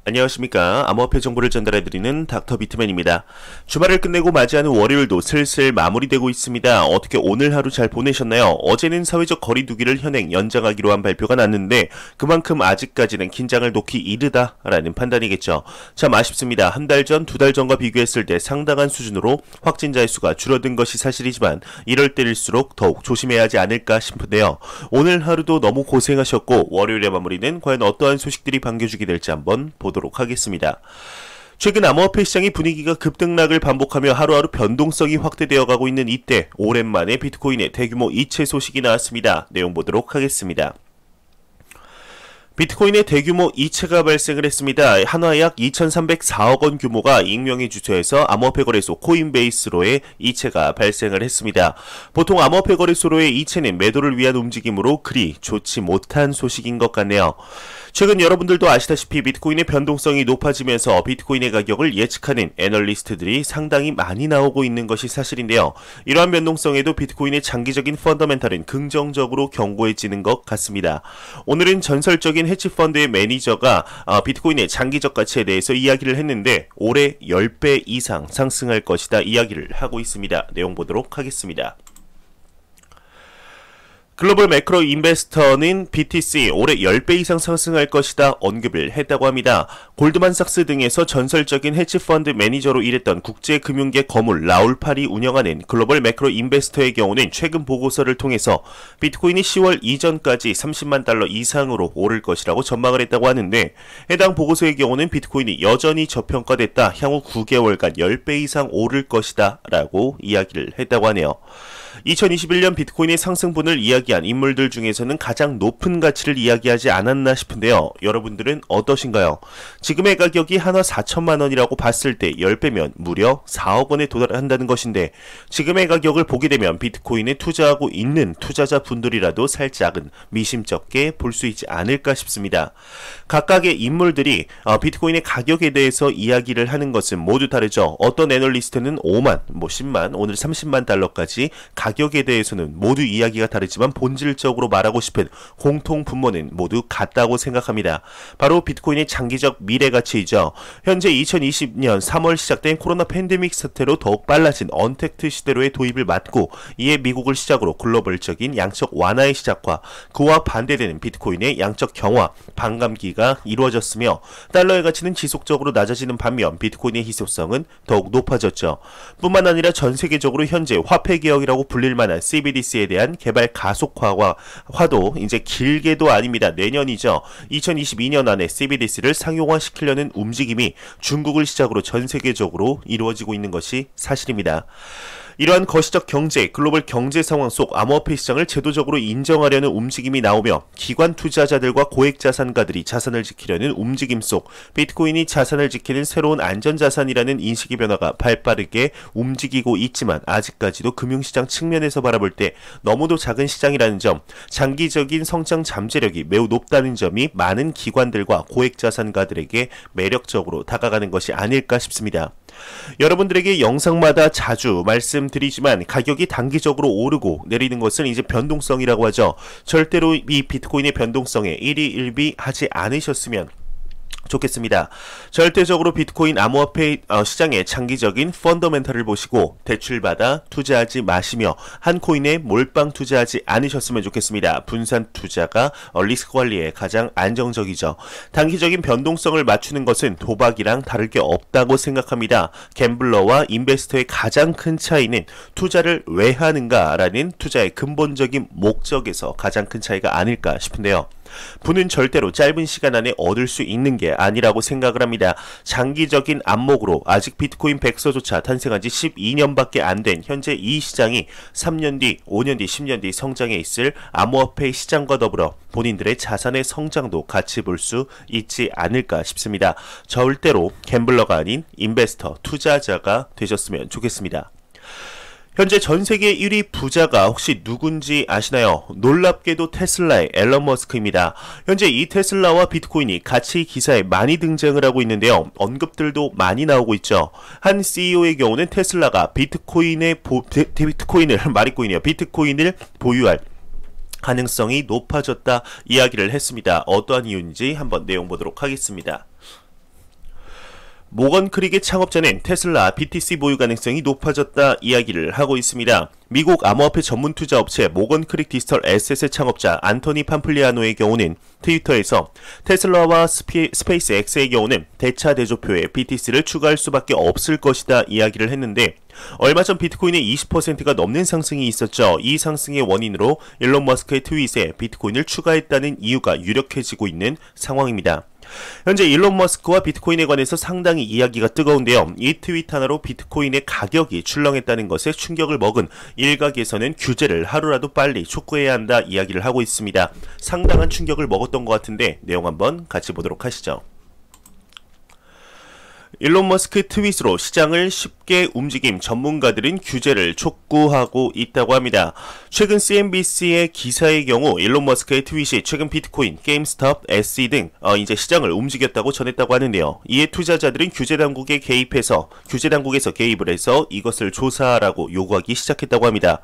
안녕하십니까. 암호화폐 정보를 전달해드리는 닥터 비트맨입니다. 주말을 끝내고 맞이하는 월요일도 슬슬 마무리되고 있습니다. 어떻게 오늘 하루 잘 보내셨나요? 어제는 사회적 거리두기를 현행 연장하기로 한 발표가 났는데 그만큼 아직까지는 긴장을 놓기 이르다라는 판단이겠죠. 참 아쉽습니다. 한 달 전, 두 달 전과 비교했을 때 상당한 수준으로 확진자의 수가 줄어든 것이 사실이지만 이럴 때일수록 더욱 조심해야 하지 않을까 싶은데요. 오늘 하루도 너무 고생하셨고 월요일의 마무리는 과연 어떠한 소식들이 반겨주게 될지 한번 보도록 하겠습니다. 최근 암호화폐 시장의 분위기가 급등락을 반복하며 하루하루 변동성이 확대되어 가고 있는 이때 오랜만에 비트코인의 대규모 이체 소식이 나왔습니다. 내용 보도록 하겠습니다. 비트코인의 대규모 이체가 발생을 했습니다. 한화 약 2,304억 원 규모가 익명의 주소에서 암호화폐 거래소 코인베이스로의 이체가 발생을 했습니다. 보통 암호화폐 거래소로의 이체는 매도를 위한 움직임으로 그리 좋지 못한 소식인 것 같네요. 최근 여러분들도 아시다시피 비트코인의 변동성이 높아지면서 비트코인의 가격을 예측하는 애널리스트들이 상당히 많이 나오고 있는 것이 사실인데요. 이러한 변동성에도 비트코인의 장기적인 펀더멘탈은 긍정적으로 견고해지는 것 같습니다. 오늘은 전설적인 헤지펀드의 매니저가 비트코인의 장기적 가치에 대해서 이야기를 했는데 올해 10배 이상 상승할 것이다 이야기를 하고 있습니다. 내용 보도록 하겠습니다. 글로벌 매크로 인베스터는 BTC 올해 10배 이상 상승할 것이다 언급을 했다고 합니다. 골드만삭스 등에서 전설적인 헤지펀드 매니저로 일했던 국제금융계 거물 라울 팔이 운영하는 글로벌 매크로 인베스터의 경우는 최근 보고서를 통해서 비트코인이 10월 이전까지 30만 달러 이상으로 오를 것이라고 전망을 했다고 하는데 해당 보고서의 경우는 비트코인이 여전히 저평가됐다. 향후 9개월간 10배 이상 오를 것이다 라고 이야기를 했다고 하네요. 2021년 비트코인의 상승분을 이야기한 인물들 중에서는 가장 높은 가치를 이야기하지 않았나 싶은데요. 여러분들은 어떠신가요? 지금의 가격이 한화 4천만 원이라고 봤을 때 10배면 무려 4억 원에 도달한다는 것인데 지금의 가격을 보게 되면 비트코인에 투자하고 있는 투자자분들이라도 살짝은 미심쩍게 볼 수 있지 않을까 싶습니다. 각각의 인물들이 비트코인의 가격에 대해서 이야기를 하는 것은 모두 다르죠. 어떤 애널리스트는 5만, 10만, 오늘 30만 달러까지 가격에 대해서는 모두 이야기가 다르지만 본질적으로 말하고 싶은 공통 분모는 모두 같다고 생각합니다. 바로 비트코인의 장기적 미래 가치이죠. 현재 2020년 3월 시작된 코로나 팬데믹 사태로 더욱 빨라진 언택트 시대로의 도입을 맞고 이에 미국을 시작으로 글로벌적인 양적 완화의 시작과 그와 반대되는 비트코인의 양적 경화, 반감기가 이루어졌으며 달러의 가치는 지속적으로 낮아지는 반면 비트코인의 희소성은 더욱 높아졌죠. 뿐만 아니라 전 세계적으로 현재 화폐 개혁이라고 불릴 만한 CBDC에 대한 개발 가속화도 이제 길게도 아닙니다. 내년이죠. 2022년 안에 CBDC를 상용화시키려는 움직임이 중국을 시작으로 전 세계적으로 이루어지고 있는 것이 사실입니다. 이러한 거시적 경제, 글로벌 경제 상황 속 암호화폐 시장을 제도적으로 인정하려는 움직임이 나오며 기관 투자자들과 고액 자산가들이 자산을 지키려는 움직임 속 비트코인이 자산을 지키는 새로운 안전자산이라는 인식의 변화가 발빠르게 움직이고 있지만 아직까지도 금융시장 측면에서 바라볼 때 너무도 작은 시장이라는 점, 장기적인 성장 잠재력이 매우 높다는 점이 많은 기관들과 고액 자산가들에게 매력적으로 다가가는 것이 아닐까 싶습니다. 여러분들에게 영상마다 자주 말씀드리지만 가격이 단기적으로 오르고 내리는 것은 이제 변동성이라고 하죠. 절대로 이 비트코인의 변동성에 일희일비하지 않으셨으면 좋겠습니다. 절대적으로 비트코인 암호화폐 시장의 장기적인 펀더멘탈을 보시고 대출받아 투자하지 마시며 한 코인에 몰빵 투자하지 않으셨으면 좋겠습니다. 분산 투자가 리스크 관리에 가장 안정적이죠. 단기적인 변동성을 맞추는 것은 도박이랑 다를 게 없다고 생각합니다. 갬블러와 인베스터의 가장 큰 차이는 투자를 왜 하는가라는 투자의 근본적인 목적에서 가장 큰 차이가 아닐까 싶은데요. 부는 절대로 짧은 시간 안에 얻을 수 있는 게 아니라고 생각을 합니다. 장기적인 안목으로 아직 비트코인 백서조차 탄생한 지 12년밖에 안 된 현재 이 시장이 3년 뒤, 5년 뒤, 10년 뒤 성장해 있을 암호화폐 시장과 더불어 본인들의 자산의 성장도 같이 볼 수 있지 않을까 싶습니다. 절대로 갬블러가 아닌 인베스터, 투자자가 되셨으면 좋겠습니다. 현재 전세계 1위 부자가 혹시 누군지 아시나요? 놀랍게도 테슬라의 앨런 머스크입니다. 현재 이 테슬라와 비트코인이 같이 기사에 많이 등장을 하고 있는데요. 언급들도 많이 나오고 있죠. 한 CEO의 경우는 테슬라가 비트코인을 보유할 가능성이 높아졌다 이야기를 했습니다. 어떠한 이유인지 한번 내용 보도록 하겠습니다. 모건 크릭의 창업자는 테슬라 BTC 보유 가능성이 높아졌다 이야기를 하고 있습니다. 미국 암호화폐 전문 투자 업체 모건 크릭 디지털 에셋의 창업자 안토니 판플리아노의 경우는 트위터에서 테슬라와 스페이스 X의 경우는 대차 대조표에 BTC를 추가할 수밖에 없을 것이다 이야기를 했는데 얼마 전 비트코인의 20%가 넘는 상승이 있었죠. 이 상승의 원인으로 일론 머스크의 트윗에 비트코인을 추가했다는 이유가 유력해지고 있는 상황입니다. 현재 일론 머스크와 비트코인에 관해서 상당히 이야기가 뜨거운데요. 이 트윗 하나로 비트코인의 가격이 출렁했다는 것에 충격을 먹은 일각에서는 규제를 하루라도 빨리 촉구해야 한다 이야기를 하고 있습니다. 상당한 충격을 먹었던 것 같은데 내용 한번 같이 보도록 하시죠. 일론 머스크 트윗으로 시장을 쉽게 움직임 전문가들은 규제를 촉구하고 있다고 합니다. 최근 CNBC의 기사의 경우 일론 머스크의 트윗이 최근 비트코인, 게임스톱, SE 등 이제 시장을 움직였다고 전했다고 하는데요. 이에 투자자들은 규제 당국에서 개입을 해서 이것을 조사하라고 요구하기 시작했다고 합니다.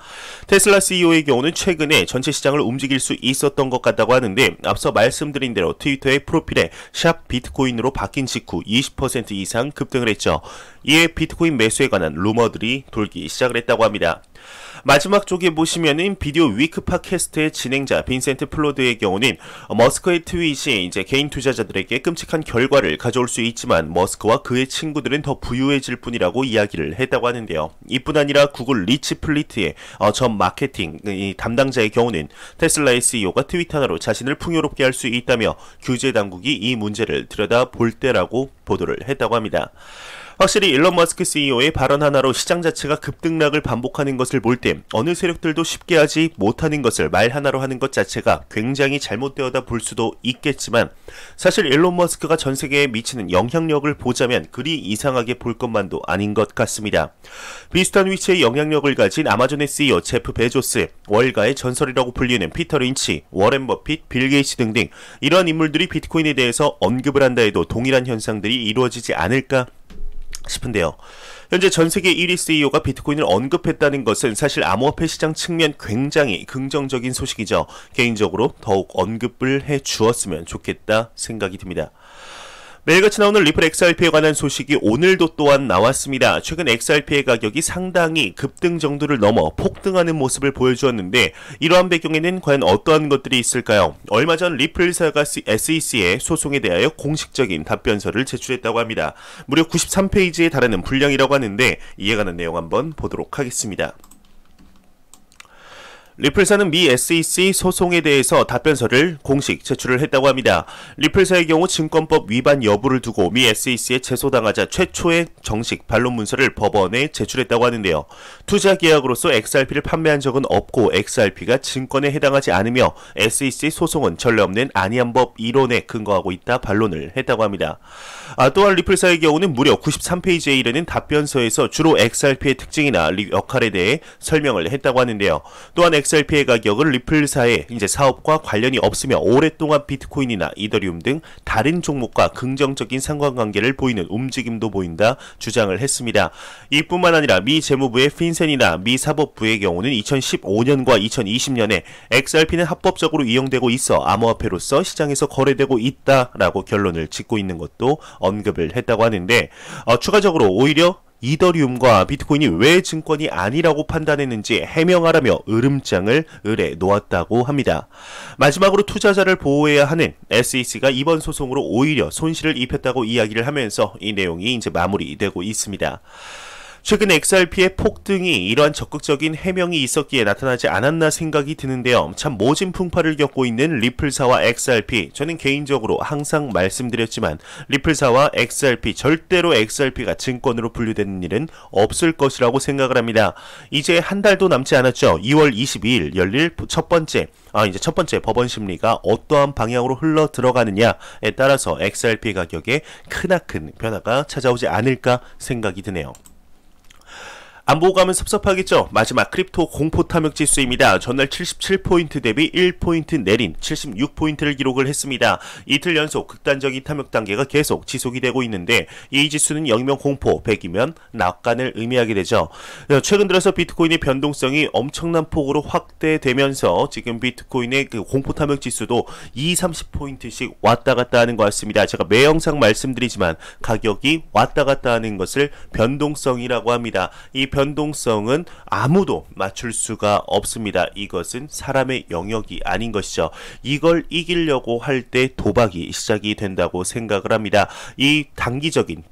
테슬라 CEO의 경우는 최근에 전체 시장을 움직일 수 있었던 것 같다고 하는데 앞서 말씀드린 대로 트위터의 프로필에 샵 비트코인으로 바뀐 직후 20% 이상 급등을 했죠. 이에 비트코인 매수에 관한 루머들이 돌기 시작을 했다고 합니다. 마지막 쪽에 보시면은 비디오 위크 팟캐스트의 진행자 빈센트 플로드의 경우는 머스크의 트윗이 이제 개인 투자자들에게 끔찍한 결과를 가져올 수 있지만 머스크와 그의 친구들은 더 부유해질 뿐이라고 이야기를 했다고 하는데요. 이뿐 아니라 구글 리치 플리트의 전 마케팅 담당자의 경우는 테슬라의 CEO가 트윗 하나로 자신을 풍요롭게 할 수 있다며 규제 당국이 이 문제를 들여다볼 때라고 보도를 했다고 합니다. 확실히 일론 머스크 CEO의 발언 하나로 시장 자체가 급등락을 반복하는 것을 볼 때 어느 세력들도 쉽게 하지 못하는 것을 말 하나로 하는 것 자체가 굉장히 잘못되어다 볼 수도 있겠지만 사실 일론 머스크가 전 세계에 미치는 영향력을 보자면 그리 이상하게 볼 것만도 아닌 것 같습니다. 비슷한 위치의 영향력을 가진 아마존의 CEO 제프 베조스, 월가의 전설이라고 불리는 피터 린치, 워렌 버핏, 빌 게이츠 등등 이러한 인물들이 비트코인에 대해서 언급을 한다 해도 동일한 현상들이 이루어지지 않을까 싶은데요. 현재 전세계 1위 CEO가 비트코인을 언급했다는 것은 사실 암호화폐 시장 측면 굉장히 긍정적인 소식이죠. 개인적으로 더욱 언급을 해주었으면 좋겠다 생각이 듭니다. 매일같이 나오는 리플 XRP에 관한 소식이 오늘도 또한 나왔습니다. 최근 XRP의 가격이 상당히 급등 정도를 넘어 폭등하는 모습을 보여주었는데 이러한 배경에는 과연 어떠한 것들이 있을까요? 얼마 전 리플사가 SEC의 소송에 대하여 공식적인 답변서를 제출했다고 합니다. 무려 93페이지에 달하는 분량이라고 하는데 이에 관한 내용 한번 보도록 하겠습니다. 리플사는 미 SEC 소송에 대해서 답변서를 공식 제출을 했다고 합니다. 리플사의 경우 증권법 위반 여부를 두고 미 SEC에 제소당하자 최초의 정식 반론 문서를 법원에 제출했다고 하는데요. 투자 계약으로서 XRP를 판매한 적은 없고 XRP가 증권에 해당하지 않으며 SEC 소송은 전례 없는 안이한 법 이론에 근거하고 있다 반론을 했다고 합니다. 또한 리플사의 경우는 무려 93페이지에 이르는 답변서에서 주로 XRP의 특징이나 역할에 대해 설명을 했다고 하는데요. 또한 XRP의 가격은 리플사의 이제 사업과 관련이 없으며 오랫동안 비트코인이나 이더리움 등 다른 종목과 긍정적인 상관관계를 보이는 움직임도 보인다 주장을 했습니다. 이뿐만 아니라 미 재무부의 핀센이나 미 사법부의 경우는 2015년과 2020년에 XRP는 합법적으로 이용되고 있어 암호화폐로서 시장에서 거래되고 있다라고 결론을 짓고 있는 것도 언급을 했다고 하는데 추가적으로 오히려 이더리움과 비트코인이 왜 증권이 아니라고 판단했는지 해명하라며 으름장을 을에 놓았다고 합니다. 마지막으로 투자자를 보호해야 하는 SEC가 이번 소송으로 오히려 손실을 입혔다고 이야기를 하면서 이 내용이 이제 마무리되고 있습니다. 최근 XRP의 폭등이 이러한 적극적인 해명이 있었기에 나타나지 않았나 생각이 드는데요. 참 모진 풍파를 겪고 있는 리플사와 XRP, 저는 개인적으로 항상 말씀드렸지만 리플사와 XRP, 절대로 XRP가 증권으로 분류되는 일은 없을 것이라고 생각을 합니다. 이제 한 달도 남지 않았죠. 2월 22일 열릴 첫 번째 법원 심리가 어떠한 방향으로 흘러 들어가느냐에 따라서 XRP 가격에 크나큰 변화가 찾아오지 않을까 생각이 드네요. 안 보고 가면 섭섭하겠죠? 마지막 크립토 공포 탐욕 지수입니다. 전날 77포인트 대비 1포인트 내린 76포인트를 기록을 했습니다. 이틀 연속 극단적인 탐욕 단계가 계속 지속이 되고 있는데 이 지수는 0이면 공포, 100이면 낙관을 의미하게 되죠. 최근 들어서 비트코인의 변동성이 엄청난 폭으로 확대되면서 지금 비트코인의 그 공포 탐욕 지수도 20-30포인트씩 왔다 갔다 하는 것 같습니다. 제가 매 영상 말씀드리지만 가격이 왔다 갔다 하는 것을 변동성이라고 합니다. 이 변동성은 아무도 맞출 수가 없습니다. 이것은 사람의 영역이 아닌 것이죠. 이걸 이기려고 할 때 도박이 시작이 된다고 생각을 합니다. 이 단기적인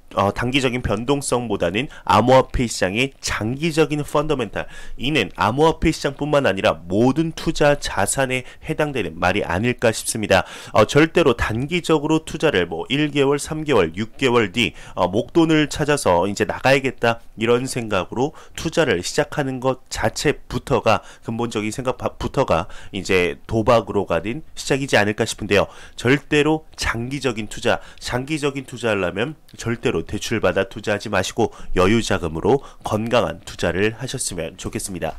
변동성보다는 암호화폐 시장의 장기적인 펀더멘탈, 이는 암호화폐 시장뿐만 아니라 모든 투자 자산에 해당되는 말이 아닐까 싶습니다. 절대로 단기적으로 투자를 1개월, 3개월, 6개월 뒤 목돈을 찾아서 이제 나가야겠다 이런 생각으로 투자를 시작하는 것 자체부터가, 근본적인 생각부터가 이제 도박으로 가는 시작이지 않을까 싶은데요. 절대로 장기적인 투자하려면 절대로 대출받아 투자하지 마시고 여유 자금으로 건강한 투자를 하셨으면 좋겠습니다.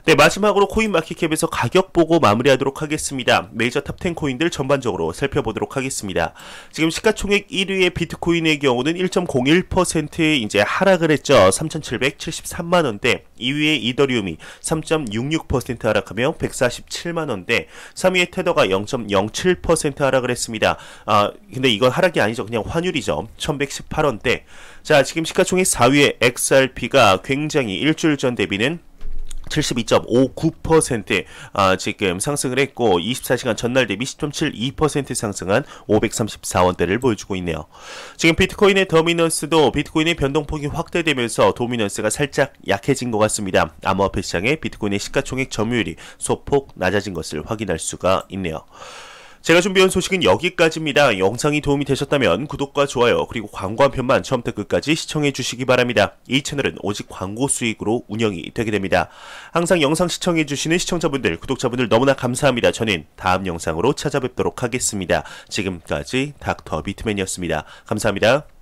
네, 마지막으로 코인마켓캡에서 가격 보고 마무리하도록 하겠습니다. 메이저 탑10 코인들 전반적으로 살펴보도록 하겠습니다. 지금 시가총액 1위의 비트코인의 경우는 1.01% 이제 하락을 했죠. 3,773만원대. 2위의 이더리움이 3.66% 하락하며 147만원대. 3위의 테더가 0.07% 하락을 했습니다. 근데 이건 하락이 아니죠. 그냥 환율이죠. 1,118원대. 자, 지금 시가총액 4위의 XRP가 굉장히 일주일 전 대비는 72.59% 지금 상승을 했고 24시간 전날 대비 10.72% 상승한 534원대를 보여주고 있네요. 지금 비트코인의 더미넌스도 비트코인의 변동폭이 확대되면서 도미넌스가 살짝 약해진 것 같습니다. 암호화폐 시장의 비트코인의 시가총액 점유율이 소폭 낮아진 것을 확인할 수가 있네요. 제가 준비한 소식은 여기까지입니다. 영상이 도움이 되셨다면 구독과 좋아요 그리고 광고 한 편만 처음부터 끝까지 시청해 주시기 바랍니다. 이 채널은 오직 광고 수익으로 운영이 되게 됩니다. 항상 영상 시청해 주시는 시청자분들, 구독자분들 너무나 감사합니다. 저는 다음 영상으로 찾아뵙도록 하겠습니다. 지금까지 닥터 비트맨이었습니다. 감사합니다.